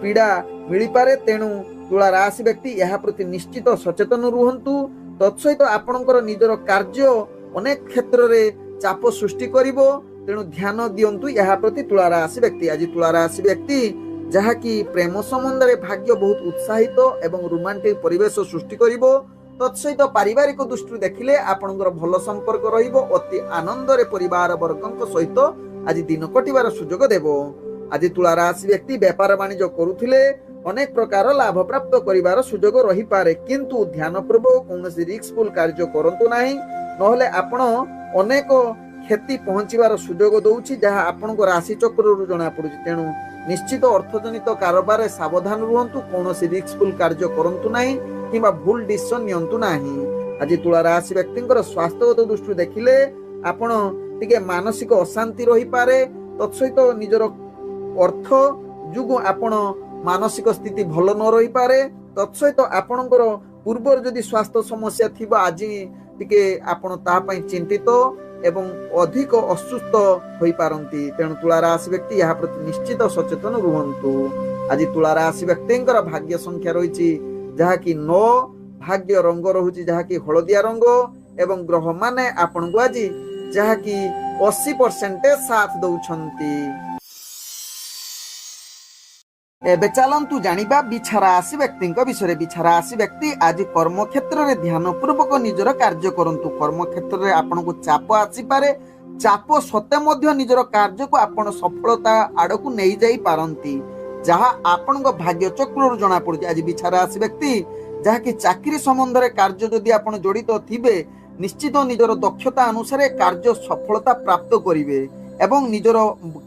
ପୀଡ଼ା ମିଳିପାରେ। ତେଣୁ ତୁଳା ରାଶି ବ୍ୟକ୍ତି ଏହା ପ୍ରତି ନିଶ୍ଚିତ ସଚେତନ ରୁହନ୍ତୁ। ତତ୍ସହିତ ଆପଣଙ୍କର ନିଜର କାର୍ଯ୍ୟ ଅନେକ କ୍ଷେତ୍ରରେ ଚାପ ସୃଷ୍ଟି କରିବ, ତେଣୁ ଧ୍ୟାନ ଦିଅନ୍ତୁ ଏହା ପ୍ରତି ତୁଳା ରାଶି ବ୍ୟକ୍ତି। ଆଜି ତୁଳା ରାଶି ବ୍ୟକ୍ତି ଯାହାକି ପ୍ରେମ ସମ୍ବନ୍ଧରେ ଭାଗ୍ୟ ବହୁତ ଉତ୍ସାହିତ ଏବଂ ରୋମାଣ୍ଟିକ ପରିବେଶ ସୃଷ୍ଟି କରିବ। ତତ୍ସହିତ ପାରିବାରିକ ଦୃଷ୍ଟିରୁ ଦେଖିଲେ ଆପଣଙ୍କର ଭଲ ସମ୍ପର୍କ ରହିବ। ଅତି ଆନନ୍ଦରେ ପରିବାର ବର୍ଗଙ୍କ ସହିତ ଆଜି ଦିନ କଟିବାର ସୁଯୋଗ ଦେବ। ଆଜି ତୁଳା ରାଶି ବ୍ୟକ୍ତି ବେପାର ବାଣିଜ୍ୟ କରୁଥିଲେ ଅନେକ ପ୍ରକାର ଲାଭ ପ୍ରାପ୍ତ କରିବାର ସୁଯୋଗ ରହିପାରେ, କିନ୍ତୁ ଧ୍ୟାନ ପୂର୍ବକ କୌଣସି ରିସ୍କଫୁଲ କାର୍ଯ୍ୟ କରନ୍ତୁ ନାହିଁ, ନହେଲେ ଆପଣ ଅନେକ କ୍ଷତି ପହଞ୍ଚିବାର ସୁଯୋଗ ଦଉଛି, ଯାହା ଆପଣଙ୍କ ରାଶି ଚକ୍ରରୁ ଜଣା ପଡୁଛି। ତେଣୁ ନିଶ୍ଚିତ ଅର୍ଥଜନିତ କାରବାରରେ ସାବଧାନ ରୁହନ୍ତୁ। କୌଣସି ରିସ୍କଫୁଲ କାର୍ଯ୍ୟ କରନ୍ତୁ ନାହିଁ କିମ୍ବା ଭୁଲ ଡିସିସନ ନିଅନ୍ତୁ ନାହିଁ। ଆଜି ତୁଳା ରାଶି ବ୍ୟକ୍ତିଙ୍କର ସ୍ୱାସ୍ଥ୍ୟଗତ ଦୃଷ୍ଟିରୁ ଦେଖିଲେ ଆପଣ ଟିକେ ମାନସିକ ଅଶାନ୍ତି ରହିପାରେ। ତତ୍ସହିତ ନିଜର ଅର୍ଥ ଯୋଗୁଁ ଆପଣ ମାନସିକ ସ୍ଥିତି ଭଲ ନ ରହିପାରେ। ତତ୍ସହିତ ଆପଣଙ୍କର ପୂର୍ବରୁ ଯଦି ସ୍ୱାସ୍ଥ୍ୟ ସମସ୍ୟା ଥିବ ଆଜି ଟିକେ ଆପଣ ତା ପାଇଁ ଚିନ୍ତିତ ଏବଂ ଅଧିକ ଅସୁସ୍ଥ ହୋଇପାରନ୍ତି। ତେଣୁ ତୁଳା ରାଶି ବ୍ୟକ୍ତି ଏହା ପ୍ରତି ନିଶ୍ଚିତ ସଚେତନ ରୁହନ୍ତୁ। ଆଜି ତୁଳା ରାଶି ବ୍ୟକ୍ତିଙ୍କର ଭାଗ୍ୟ ସଂଖ୍ୟା ରହିଛି ଯାହାକି 9, भाग्य रंग रहुची जहाँकि हलदिया रंग एवं ग्रह माने आपन को आज जहाँकि 80% साथ दौछंती। एबे चलंतु जानिबा बिछा राशि व्यक्ति विषय। बिछा राशि व्यक्ति आज कर्म क्षेत्र में ध्यान पूर्वक निजर कार्य करंतु। कर्म क्षेत्र में आपन को चाप आसी पारे, चाप सते मध्य निजर कार्य को आपण सफलता आड़ को नहीं जाई पारंती, जहाँ आपण को भाग्य चक्र जना पड़ुଛି। आज बिछा राशि व्यक्ति जहाँकि चाकरी संबंध में कार्य जदि आपण जड़ित थिबे निश्चित निजर दक्षता अनुसार कार्य सफलता प्राप्त करिवे एवं निजर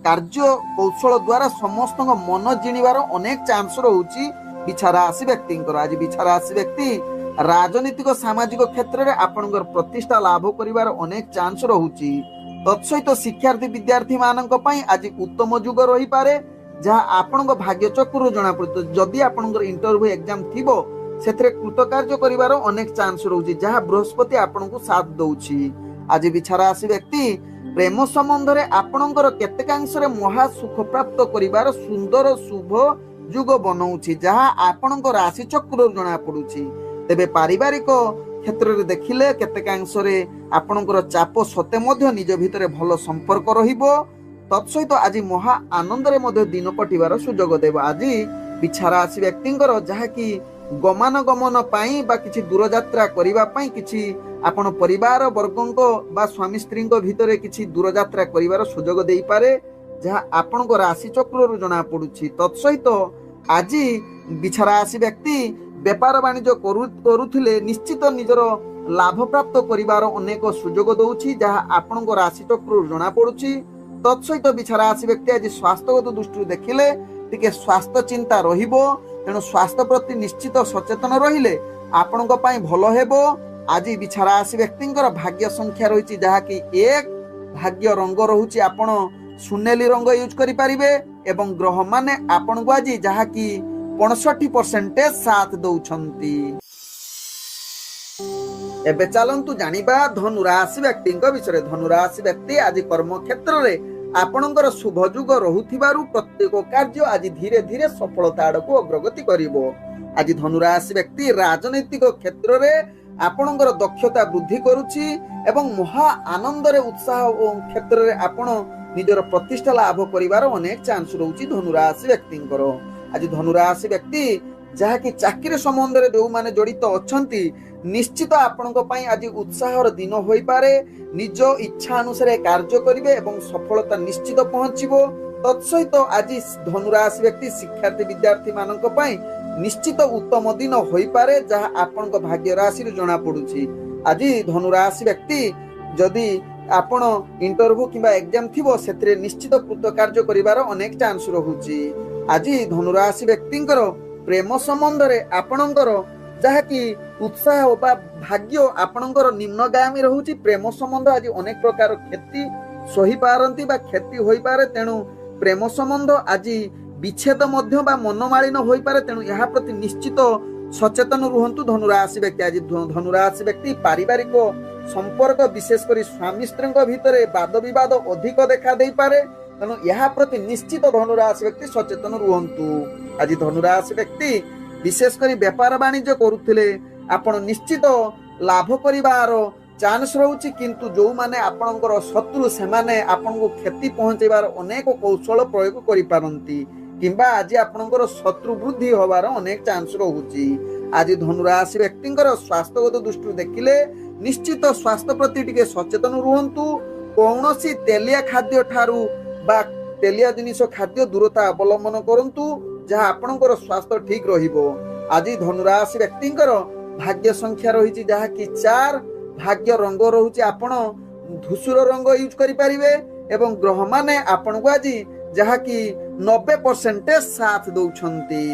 कार्य कौशल द्वारा समस्त मन जिणिबार अनेक चांस रहुची बिछा राशि व्यक्ति। आज बिछा राशि व्यक्ति राजनीतिक सामाजिक क्षेत्र में आपणकर प्रतिष्ठा लाभ करिवार अनेक चांस रहुची। तत्सहित शिक्षार्थी विद्यार्थी मानक पई आज उत्तम युग रही पारे, जहाँ आपण भाग्य चक्र जना पड़े। जदि आपणकर इंटरव्यू एग्जाम थिबो सेथरे कृतकार्य करिवार अनेक चांस रहुची, जहाँ बृहस्पति आपण को साथ दउची। आज बिछा राशि व्यक्ति प्रेम संबंध में आपणकर केतेकांश महा सुख प्राप्त करिवार सुंदर शुभ युग बनाउछि, जहाँ आपणक राशि चक्र जना पड़ुछि। तेबे पारिवारिक क्षेत्र में देखिले केतेकांश आपणकर चाप सते मध्य निज भितर भल संपर्क रहिबो। तत्सहित आज महा आनंद रे मध्य दिन कटिवार सुजोग देव। आज बिछा राशि व्यक्तिंकर जहाँकि गमनागमन पाई बा किछि दूर यात्रा करिबा पाई किछि आपण परिवार वर्गंक बा स्वामी स्त्री भितर किछि दूर यात्रा करिवार सुजोग देई पारे, जहाँ आपणको राशि चक्र जना पड़ुछि। तत्सहित आज बिछा राशि व्यक्ति व्यापार वाणिज्य करुथिले निश्चित निजर लाभ प्राप्त करिवार अनेक सुजोग दउछि, जहाँ आपणको राशि चक्र जना पड़ुछि। तत्सहित बिछा राशि व्यक्ति आज स्वास्थ्यगत दृष्टि देखिले टिके स्वास्थ्य चिंता रहिबो, तेणु स्वास्थ्य प्रति निश्चित सचेतन रहिले आपणको पई भलो हेबो। आज बिछा राशि व्यक्तिंकर भाग्य संख्या रही जहाँकि 1, भाग्य रंग रहुची आपण सुनेली रंग यूज करि परिबे एवं ग्रह माने आपण को आज जहाँकि 65% साथ दउछंती। एबे चलंतु जानिबा धनु राशि व्यक्ति विषय। धनु राशि व्यक्ति आज कर्म क्षेत्र में आपणकर शुभ युग रहुथिबारु प्रत्येक कार्य आज धीरे धीरे सफलता आड़ को अग्रगति करिवो। आज धनु राशि व्यक्ति राजनीतिक क्षेत्र में आपणकर दक्षता वृद्धि करुछि एवं महा आनंद रे उत्साह क्षेत्र में आपण निजर प्रतिष्ठा लाभ करिवार अनेक चांस रहुछि धनु राशि व्यक्तिंकर। आज धनु राशि व्यक्ति जहाँकि चाकरी संबंध में जो माने जड़ित अछंती निश्चित आपणक पई आज उत्साहर दिन होई पारे, निज इच्छा अनुसार कार्य करिवे एवं सफलता निश्चित पहुंचिबो। तत्सहित आज धनु राशि व्यक्ति शिक्षार्थी विद्यार्थी मानक पई निश्चित उत्तम दिन होई पारे, जहाँ आपणक भाग्य राशि जना पड़ुछि। आज धनु राशि व्यक्ति जदि आपण इंटरव्यू किंबा एग्जाम थिबो सेथरे निश्चित कृतकार्य करिवार अनेक चांस रहुछि। आज धनु राशि व्यक्तिंकर प्रेम संबंध में आपणकर जहाँकि उत्साह बा भाग्य आपणकर निम्नगामी रहुछि। प्रेम संबंध आज अनेक प्रकार क्षति सही पारंती बा क्षति होई पारे, तेणु प्रेम संबंध आज विच्छेद मध्य बा मनमालिन होई पारे, तेणु यहाँ प्रति निश्चित सचेतन रुहंतु धनु राशि व्यक्ति। आज धनु राशि व्यक्ति पारिवारिक संपर्क विशेष कर स्वामी स्त्री भितर वाद विवाद अधिक देखा दे पारे, तेणु यहाँ प्रति निश्चित धनु राशि व्यक्ति सचेतन रुहंतु। आज धनु राशि व्यक्ति विशेष कर व्यापार वाणिज्य करुथिले आपण निश्चित लाभ करिवार चांस रहुछि, किंतु जो माने आपणकर शत्रु से माने आपनको क्षति पहुंचेबार अनेक कौशल प्रयोग करि पारंती, किंबा आज आपणकर शत्रु वृद्धि होबार अनेक चांस रहुछि। आज धनु राशि व्यक्तिंकर स्वास्थ्यगत दृष्टि देखिले निश्चित स्वास्थ्य प्रति टिके सचेतन रुहंतु। कौनसी तेलिया खाद्य ठारू बा तेलिया जिनिस खाद्य दूरता अवलंबन करंतु, जहाँ आपणकर स्वास्थ्य ठीक रहिबो। आज धनु राशि व्यक्तिंकर भाग्य संख्या रही जहाँ कि 4, भाग्य रंग रहुछि आपण धूसर रंग यूज करि परिबे एवं ग्रह माने आपण को आज जहाँ कि 90% साथ दउछंती।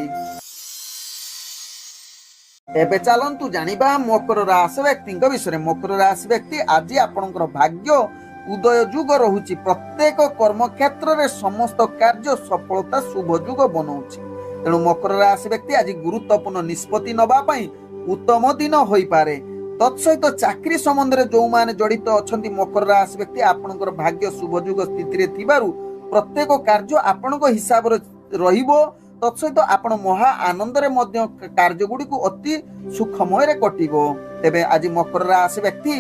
एबे चलंतु जानिबा मकर राशि व्यक्ति विषय। मकर राशि व्यक्ति आज आपणकर भाग्य उदय युग रहुछि। प्रत्येक कर्म क्षेत्र में समस्त कार्य सफलता शुभ युग बनाउछि, तेणु मकर राशि व्यक्ति आज गुरुत्वपूर्ण निष्पत्ति नबा पई उत्तम दिन होई पारे। तत्सहित चाकरी संबंध में जो माने जड़ित अछंती मकर राशि व्यक्ति आपणकर भाग्य शुभ युग स्थिति रे थिबारु प्रत्येक कार्य आपणक हिसाब रे रहिबो। तत्सहित आपण महा आनंदरे मध्य कार्यगुड़ी अति सुखमय कटिब। तेबे आज मकर राशि व्यक्ति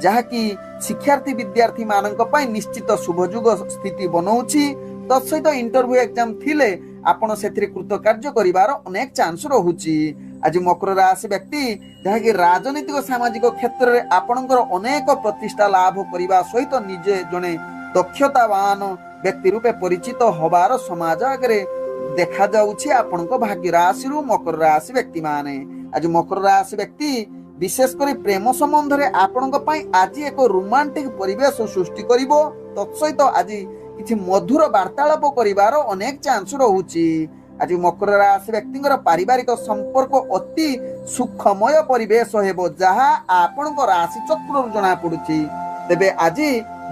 जहाँकि शिक्षार्थी विद्यार्थी मानक पई निश्चित शुभयुग स्थिति बनाउछि। तत्सहित इंटरव्यू एग्जाम थिले आपण सेथिरे कृतकार्य करिवार अनेक चांस रहुछि। आज मकर राशि व्यक्ति जहाँकि राजनीतिक सामाजिक क्षेत्र में आपणकर अनेक प्रतिष्ठा लाभ करने सहित निजे जड़े दक्षतावान व्यक्ति रूपे परिचित होबार समाज आगे देखा जाउछि। आपणक भाग्य राशि मकर राशि व्यक्ति माने आज मकर राशि व्यक्ति विशेषकर प्रेम संबंध में आपणक पई आज एक रोमांटिक परिवेश सृष्टि करिवो। तत्सहित आज किछि मधुर वार्तालाप करिवार अनेक चांस रहुछि। आज मकर राशि व्यक्ति पारिवारिक संपर्क अति सुखमय परिवेश हेबो जहाँ आपणक राशि चक्र जना पड़ुछि। तेबे आज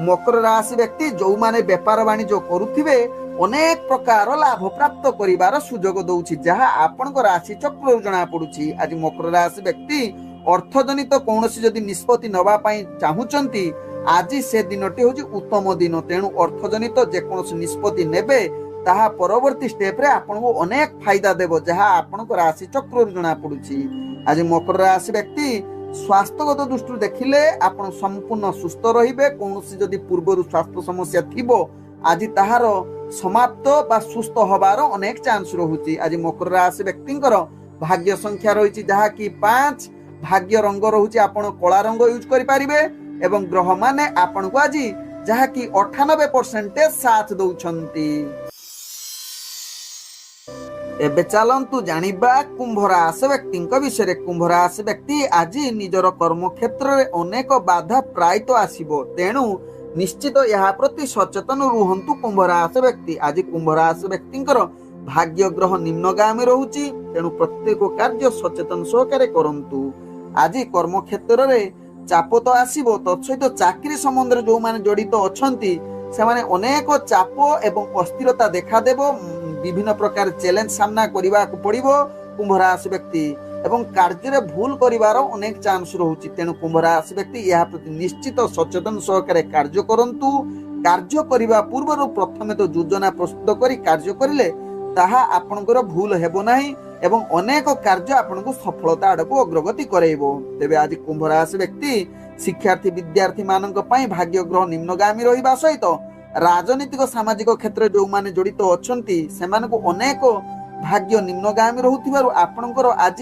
मकर राशि व्यक्ति जो माने व्यापार वाणिज्य करुथिबे अनेक प्रकार लाभ प्राप्त करिवार सुजोग दउछि जहाँ आपणक राशि चक्र जना पड़ुछि। आज मकर राशि व्यक्ति अर्थजनित कौनसी जदि निष्पत्ति नवा पई चाहुचंती आज से दिनटी होछि उत्तम दिन। तेणु अर्थजनित जेकोसी निष्पत्ति नेबे ताहा परवर्ती स्टेप रे आपनको अनेक फायदा देबो जहाँ आपनको राशि चक्र जना पड़ुछि। आज मकर राशि व्यक्ति स्वास्थ्यगत दृष्टि देखिले आपण संपूर्ण सुस्थ रहिबे। कौनसी जदि पूर्व स्वास्थ्य समस्या थिबो आज ताहार समाप्त बा सुस्थ होबार अनेक चांस रहुछि। आज मकर राशि व्यक्तिंकर भाग्य संख्या रहिछि जहाँ कि 5। भाग्य रंग रहुछि आपण कला रंग यूज करि पारिबे एवं ग्रह माने आपण को आज जहाँ कि 98% साथ दउछंती। एबे चलंतु जानिबा कुंभ राशि व्यक्ति विषय। कुंभ राशि व्यक्ति आज निजर कर्म क्षेत्र में अनेक बाधा प्रायत आसीबो। तेणु निश्चित यह प्रति सचेतन रुहंतु कुंभ राशि व्यक्ति। आज कुंभ राशि व्यक्तिंकर भाग्य ग्रह निम्नगामी रहुछि। तेणु प्रत्येक कार्य सचेतन सहकारे करंतु। आज कर्म क्षेत्र में चाप तो आसीबो तत्सहित चाकरी संबंध जो माने जड़ित अछंती से माने अनेक चाप एवं अस्थिरता देखा देबो। विभिन्न प्रकार चैलेंज सामना करने को पड़िबो कुंभ राशि व्यक्ति एवं कार्य रे भूल करिवार अनेक चांस रहुछि। तेणु कुंभ राशि व्यक्ति यह प्रति निश्चित सचेतन सहकारे कार्य करंतु। कार्य करिवा पूर्व प्रथमे तो योजना प्रस्तुत करी कार्य करिले ताहा आपनकर भूल हेबो नाही एवं अनेक कार्य आपनको सफलता आड़को अग्रगति कराइबो। तेबे आज कुंभ राशि व्यक्ति शिक्षार्थी विद्यार्थी मानक पई भाग्य ग्रह निम्नगामी रहिबा सहित राजनीतिक सामाजिक क्षेत्र जो माने जड़ित अछंती सेमानकु अनेक भाग्य निम्नगामी रहुथिबारु आपनकर आज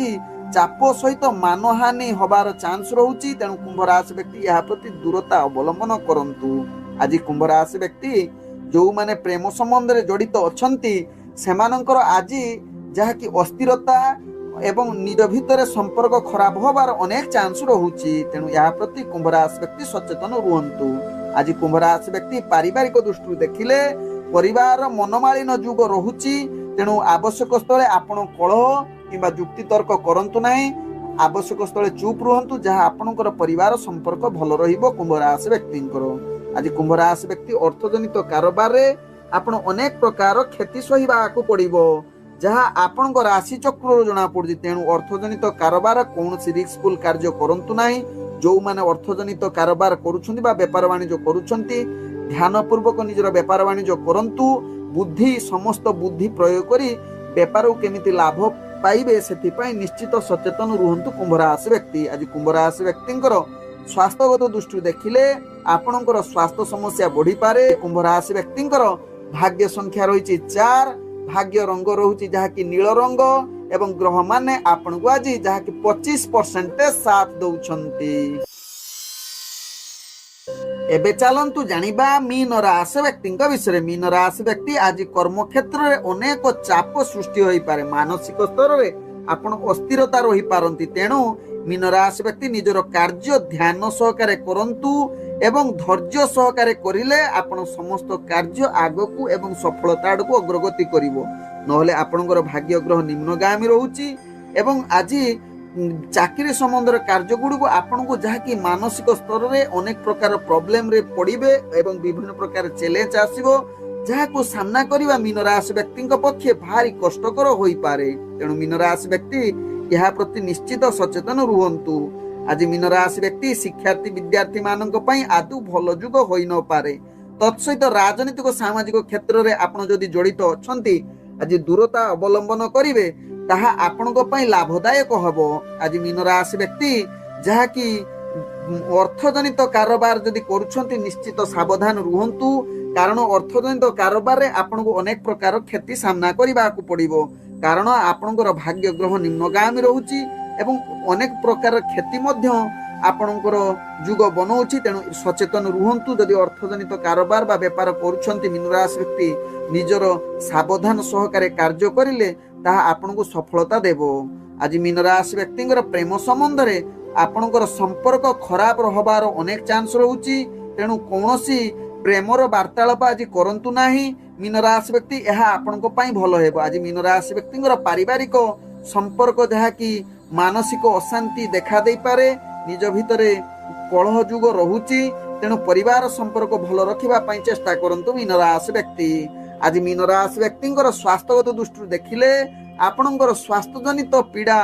चाप सहित मानहानि होबार चांस रहुछि। तेणु कुंभ राशि व्यक्ति यह प्रति दूरता अवलंबन करंतु। आज कुंभ राशि व्यक्ति जो माने प्रेम संबंध रे जड़ित अछंती सेमानकर आज जहाँ कि अस्थिरता एवं निज भितर संपर्क खराब होबार अनेक चांस रहुछि। तेणु यह प्रति कुंभ राशि व्यक्ति सचेतन रुहंतु। आज कुंभ राशि व्यक्ति पारिवारिक दृष्टि देखिले परिवार मनमालिन जुग रहुछि। तेणु आवश्यक स्थले आपण कलह किंबा जुक्ति तर्क करंतु नाही। आवश्यक स्थले चुप रुहंतु जहाँ आपणकर परिवार संपर्क भल रहिबो कुंभ राशि व्यक्तिंकर। आज कुंभ राशि व्यक्ति अर्थजनित कारोबार रे आपण अनेक प्रकार क्षति सहिबाकू पड़िबो जहाँ आपणक राशि चक्र जना पड़ुछि। तेणु अर्थजनित कारोबार कौनसी रिस्कफुल कार्य करंतु नाही। जो माने अर्थजनित कारोबार करूछंती बा व्यापार वाणिज्य करूछंती ध्यान पूर्वक निजर व्यापार वाणिज्य करंतु। बुद्धि समस्त बुद्धि प्रयोग करी व्यापार केमिति लाभ पाइबे सेथिपाई निश्चित सचेतन रुहंतु कुंभ राशि व्यक्ति। आज कुंभ राशि व्यक्तिंकर स्वास्थ्यगत दृष्टि देखिले आपणकर स्वास्थ्य समस्या बढ़ी पारे। कुंभ राशि व्यक्तिंकर भाग्य संख्या रही 4। भाग्य रंग रहुछि जहाँ कि नील रंग एवं ग्रह माने आपण को आज जहाँ कि 25% साथ दउछंती। एबे चलंतु जानिबा मीन राशि व्यक्ति विषय। मीन राशि व्यक्ति आज कर्म क्षेत्र में अनेक चाप सृष्टि होई पारे। मानसिक स्तर में आपण अस्थिरता रही पारंती। तेणु मीन राशि व्यक्ति निजर कार्य ध्यान सहकारे करंतु एवं धैर्य सहकारे करिले आपण समस्त कार्य आगकू एवं सफलता आड़कू अग्रगति करिवो। नहले आपणकर भाग्य ग्रह निम्नगामी रहुछि एवं आज चाकरी संबंध कार्य गुड़ को आपण को जहाँ कि मानसिक स्तर में अनेक प्रकार प्रॉब्लम रे पड़िबे एवं विभिन्न प्रकार चैलेंज आसीबो जहाँ को सामना करबा मीन राशि व्यक्ति पक्षे भारी कष्टकर होई पारे। तेणु मीन राशि व्यक्ति यह प्रति निश्चित सचेतन रुहंतु। आज मीन राशि व्यक्ति शिक्षार्थी विद्यार्थी मानक पई आदु भल जुग होई न पारे। तत्सहित राजनीतिक सामाजिक क्षेत्र में आपण जदि जड़ित अछंती ଆଜି ଦୂରତା ଅବଲମ୍ବନ କରିବେ ତାହା ଆପଣଙ୍କ ପାଇଁ ଲାଭଦାୟକ ହବ। ଆଜି ମୀନ ରାଶି ବ୍ୟକ୍ତି ଯାହାକି ଅର୍ଥଜନିତ କାରବାର ଯଦି କରୁଛନ୍ତି ନିଶ୍ଚିତ ସାବଧାନ ରୁହନ୍ତୁ, କାରଣ ଅର୍ଥଜନିତ କାରବାରରେ ଆପଣଙ୍କୁ ଅନେକ ପ୍ରକାର କ୍ଷତି ସାମ୍ନା କରିବାକୁ ପଡ଼ିବ। କାରଣ ଆପଣଙ୍କର ଭାଗ୍ୟ ଗ୍ରହ ନିମ୍ନଗାମୀ ରହୁଛି ଏବଂ ଅନେକ ପ୍ରକାର କ୍ଷତି ମଧ୍ୟ ଆପଣଙ୍କର ଯୁଗ ବନଉଛି। ତେଣୁ ସଚେତନ ରୁହନ୍ତୁ। ଯଦି ଅର୍ଥଜନିତ କାରବାର ବା ବେପାର କରୁଛନ୍ତି ମୀନ ରାଶି ବ୍ୟକ୍ତି, ନିଜର ସାବଧାନ ସହକାରେ କାର୍ଯ୍ୟ କରିଲେ ତାହା ଆପଣଙ୍କୁ ସଫଳତା ଦେବ। ଆଜି ମୀନ ରାଶି ବ୍ୟକ୍ତିଙ୍କର ପ୍ରେମ ସମ୍ବନ୍ଧରେ ଆପଣଙ୍କର ସମ୍ପର୍କ ଖରାପ ହବାର ଅନେକ ଚାନ୍ସ ରହୁଛି। ତେଣୁ କୌଣସି ପ୍ରେମର ବାର୍ତ୍ତାଳାପ ଆଜି କରନ୍ତୁ ନାହିଁ ମୀନ ରାଶି ବ୍ୟକ୍ତି, ଏହା ଆପଣଙ୍କ ପାଇଁ ଭଲ ହେବ। ଆଜି ମୀନ ରାଶି ବ୍ୟକ୍ତିଙ୍କର ପାରିବାରିକ ସମ୍ପର୍କ ଯାହାକି ମାନସିକ ଅଶାନ୍ତି ଦେଖା ଦେଇପାରେ, ନିଜ ଭିତରେ କଳହ ଯୁଗ ରହୁଛି। ତେଣୁ ପରିବାର ସମ୍ପର୍କ ଭଲ ରଖିବା ପାଇଁ ଚେଷ୍ଟା କରନ୍ତୁ ମୀନ ରାଶି ବ୍ୟକ୍ତି। ଆଜି ମୀନ ରାଶି ବ୍ୟକ୍ତିଙ୍କର ସ୍ୱାସ୍ଥ୍ୟଗତ ଦୃଷ୍ଟିରୁ ଦେଖିଲେ ଆପଣଙ୍କର ସ୍ୱାସ୍ଥ୍ୟଜନିତ ପୀଡ଼ା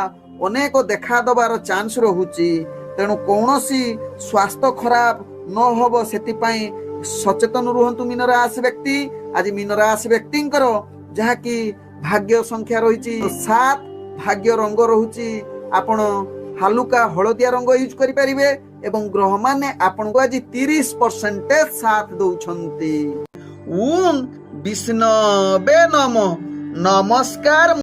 ଅନେକ ଦେଖା ଦେବାର ଚାନ୍ସ ରହୁଛି। ତେଣୁ କୌଣସି ସ୍ୱାସ୍ଥ୍ୟ ଖରାପ ନ ହବ ସେଥିପାଇଁ ସଚେତନ ରୁହନ୍ତୁ ମୀନ ରାଶି ବ୍ୟକ୍ତି। ଆଜି ମୀନ ରାଶି ବ୍ୟକ୍ତିଙ୍କର ଯାହାକି ଭାଗ୍ୟ ସଂଖ୍ୟା ରହିଛି 7, ଭାଗ୍ୟ ରଙ୍ଗ ରହୁଛି ଆପଣ ହାଲୁକା ହଳଦିଆ ରଙ୍ଗ ୟୁଜ କରିପାରିବେ ଏବଂ ଗ୍ରହମାନେ ଆପଣଙ୍କୁ ଆଜି 30% ସାଥ ଦଉଛନ୍ତି। ଓଁ ବିଷ୍ଣବେ ନମଃ। ନମସ୍କାର।